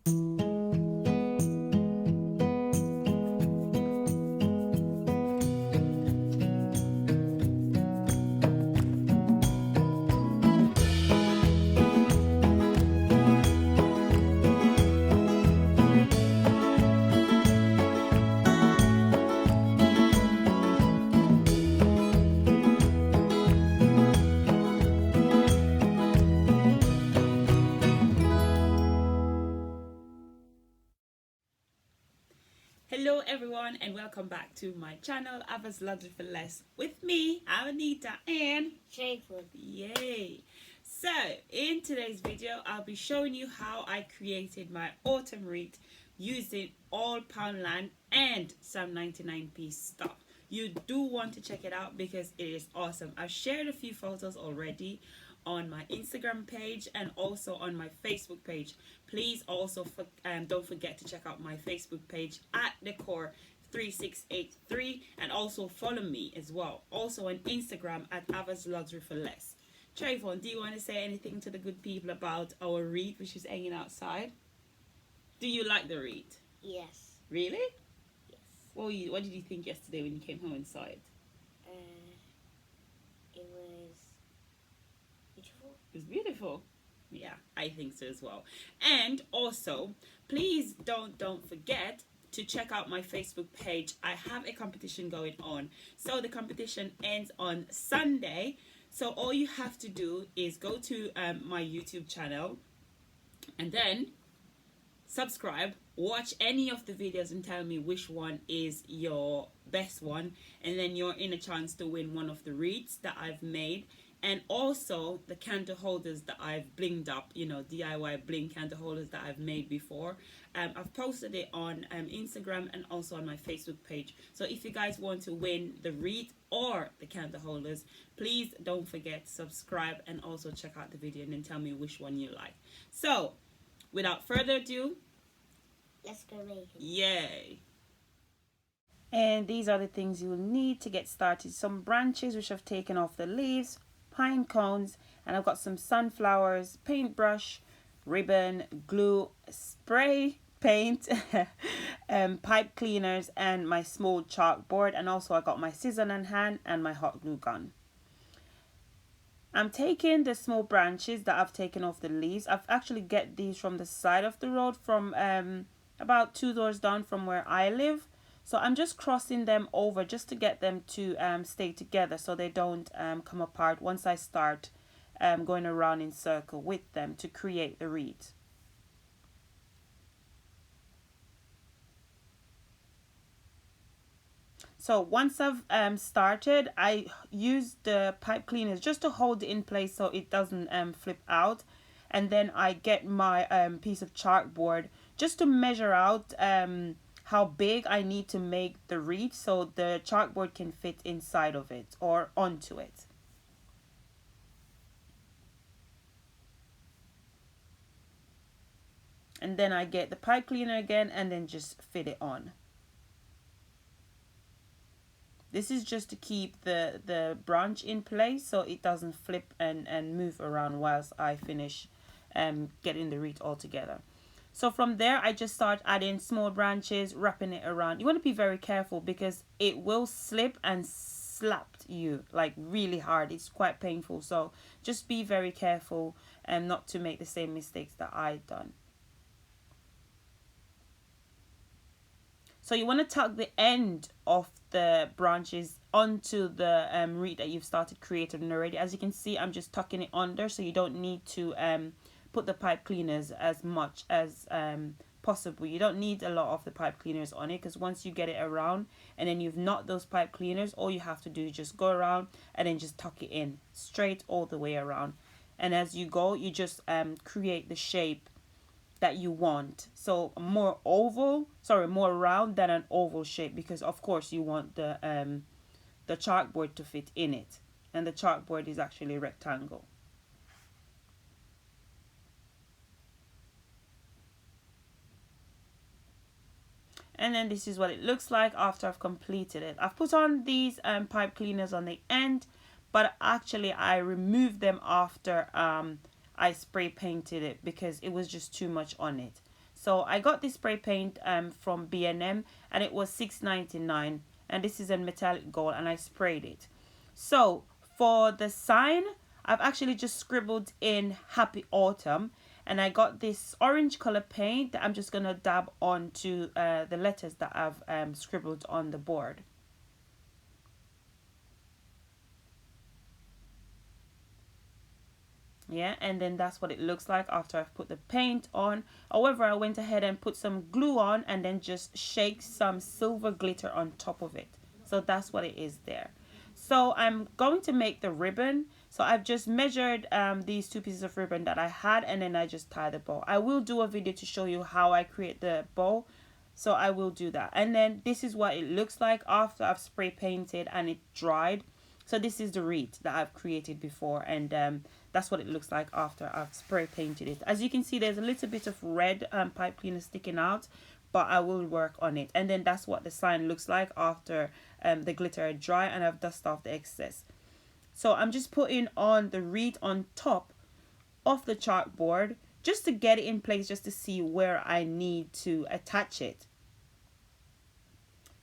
Hello everyone and welcome back to my channel Ava's Luxury for Less with me, Anita and Chalkboard. Yay! So in today's video I'll be showing you how I created my autumn wreath using all Poundland and some 99p stuff. You do want to check it out because it is awesome. I've shared a few photos already on my Instagram page and also on my Facebook page. Please also don't forget to check out my Facebook page at Decor3683 and also follow me as well. Also on Instagram at Ava's Luxury for Less. Trayvon, do you want to say anything to the good people about our wreath which is hanging outside? Do you like the wreath? Yes. Really? Yes. What did you think yesterday when you came home and saw it? It was beautiful. It was beautiful. Yeah, I think so as well. And also, please don't forget to check out my Facebook page. I have a competition going on. So the competition ends on Sunday. So all you have to do is go to my YouTube channel and then subscribe, watch any of the videos and tell me which one is your best one, and then you're in a chance to win one of the wreaths that I've made and also the candle holders that I've blinged up, you know, DIY bling candle holders that I've made before. I've posted it on Instagram and also on my Facebook page. So if you guys want to win the wreath or the candle holders, please don't forget to subscribe and also check out the video and then tell me which one you like. So without further ado, let's go make it. Yay! And these are the things you will need to get started. Some branches which I've taken off the leaves, pine cones, and I've got some sunflowers, paintbrush, ribbon, glue, spray paint, pipe cleaners, and my small chalkboard. And also I got my scissors in hand and my hot glue gun. I'm taking the small branches that I've taken off the leaves. I've actually get these from the side of the road from about 2 doors down from where I live. So I'm just crossing them over just to get them to stay together so they don't come apart once I start going around in circle with them to create the wreath. So once I've started, I use the pipe cleaners just to hold it in place so it doesn't flip out. And then I get my piece of chalkboard just to measure out how big I need to make the wreath so the chalkboard can fit inside of it or onto it. And then I get the pipe cleaner again and then just fit it on. This is just to keep the branch in place so it doesn't flip and move around whilst I finish getting the wreath all together. So from there, I just start adding small branches, wrapping it around. You want to be very careful because it will slip and slap you like really hard. It's quite painful. So just be very careful and not to make the same mistakes that I've done. So you want to tuck the end of the branches onto the wreath that you've started creating already. As you can see, I'm just tucking it under so you don't need to put the pipe cleaners as much as possible. You don't need a lot of the pipe cleaners on it because once you get it around and then you've knot those pipe cleaners, all you have to do is just go around and then just tuck it in straight all the way around. And as you go, you just create the shape that you want. So more round than an oval shape because of course you want the chalkboard to fit in it, and the chalkboard is actually a rectangle. And then this is what it looks like after I've completed it. I've put on these pipe cleaners on the end, but actually I removed them after I spray painted it because it was just too much on it. So I got this spray paint from B&M, and it was $6.99, and this is in metallic gold, and I sprayed it. So for the sign, I've actually just scribbled in Happy Autumn, and I got this orange color paint that I'm just gonna dab onto the letters that I've scribbled on the board. Yeah, and then that's what it looks like after I've put the paint on. However, I went ahead and put some glue on and then just shake some silver glitter on top of it. So that's what it is there. So I'm going to make the ribbon. So I've just measured these 2 pieces of ribbon that I had, and then I just tie the bow. I will do a video to show you how I create the bow, so I will do that. And then this is what it looks like after I've spray painted and it dried. So this is the wreath that I've created before, and that's what it looks like after I've spray painted it. As you can see, there's a little bit of red pipe cleaner sticking out, but I will work on it. And then that's what the sign looks like after the glitter are dry and I've dusted off the excess. So I'm just putting on the wreath on top of the chalkboard just to get it in place, just to see where I need to attach it.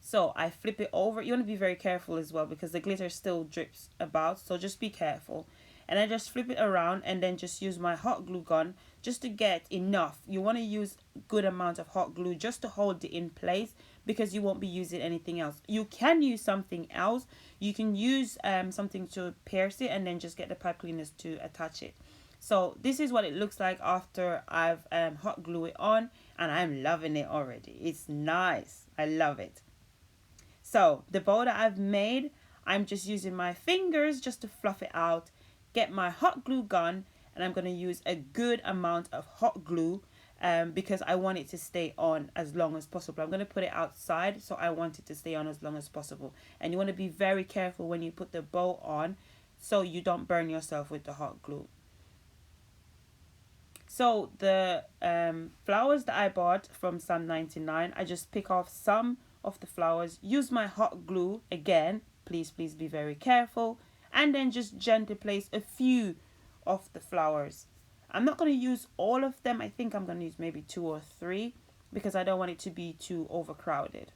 So I flip it over. You want to be very careful as well because the glitter still drips about, so just be careful. And I just flip it around and then just use my hot glue gun just to get enough. You want to use a good amount of hot glue just to hold it in place, because you won't be using anything else. You can use something else. You can use something to pierce it and then just get the pipe cleaners to attach it. So this is what it looks like after I've hot glue it on, and I'm loving it already. It's nice. I love it. So the bow that I've made, I'm just using my fingers just to fluff it out, get my hot glue gun, and I'm going to use a good amount of hot glue because I want it to stay on as long as possible. I'm going to put it outside, so I want it to stay on as long as possible. And you want to be very careful when you put the bow on so you don't burn yourself with the hot glue. So the flowers that I bought from Sam 99, I just pick off some of the flowers, use my hot glue again, please be very careful, and then just gently place a few of the flowers. I'm not going to use all of them. I think I'm going to use maybe 2 or 3 because I don't want it to be too overcrowded.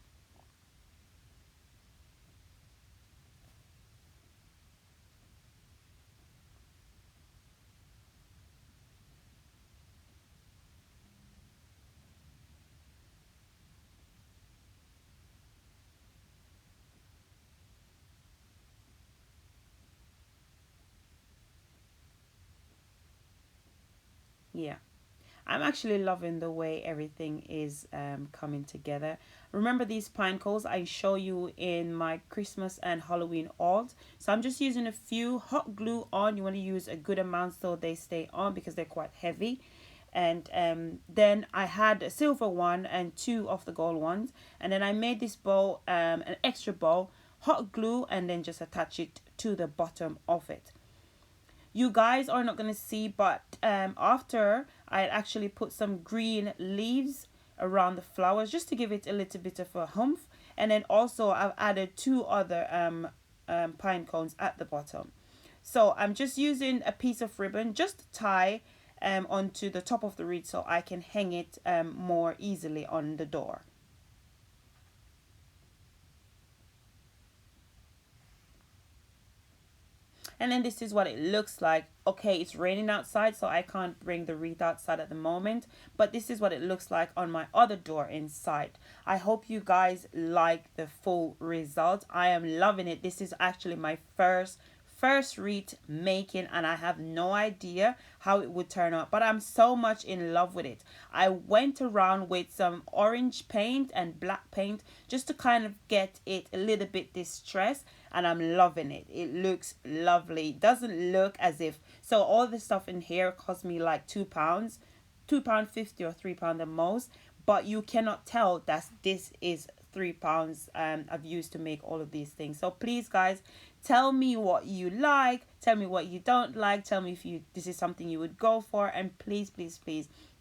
Yeah, I'm actually loving the way everything is coming together. Remember these pine cones I show you in my Christmas and Halloween hauls. So I'm just using a few hot glue on. You want to use a good amount so they stay on because they're quite heavy. And then I had a silver one and 2 of the gold ones. And then I made this bow, an extra bow, hot glue, and then just attach it to the bottom of it. You guys are not going to see, but after I actually put some green leaves around the flowers just to give it a little bit of a humph. And then also I've added 2 other pine cones at the bottom. So I'm just using a piece of ribbon just to tie onto the top of the wreath so I can hang it more easily on the door. And then this is what it looks like. Okay, it's raining outside, so I can't bring the wreath outside at the moment. But this is what it looks like on my other door inside. I hope you guys like the full result. I am loving it. This is actually my first wreath making, and I have no idea how it would turn out, but I'm so much in love with it. I went around with some orange paint and black paint just to kind of get it a little bit distressed, and I'm loving it. It looks lovely. It doesn't look as if, so all the stuff in here cost me like £2, £2.50 or £3 the most, but you cannot tell that this is £3 I've used to make all of these things. So please guys, tell me what you like, tell me what you don't like, tell me if this is something you would go for, and please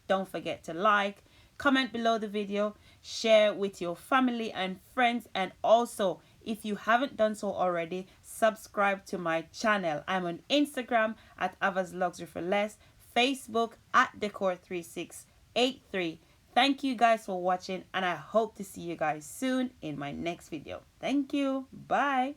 don't forget to like, comment below the video, share with your family and friends, and also if you haven't done so already, subscribe to my channel. I'm on Instagram at Ava's Luxury for Less, Facebook at Decor3683. Thank you guys for watching, and I hope to see you guys soon in my next video. Thank you. Bye.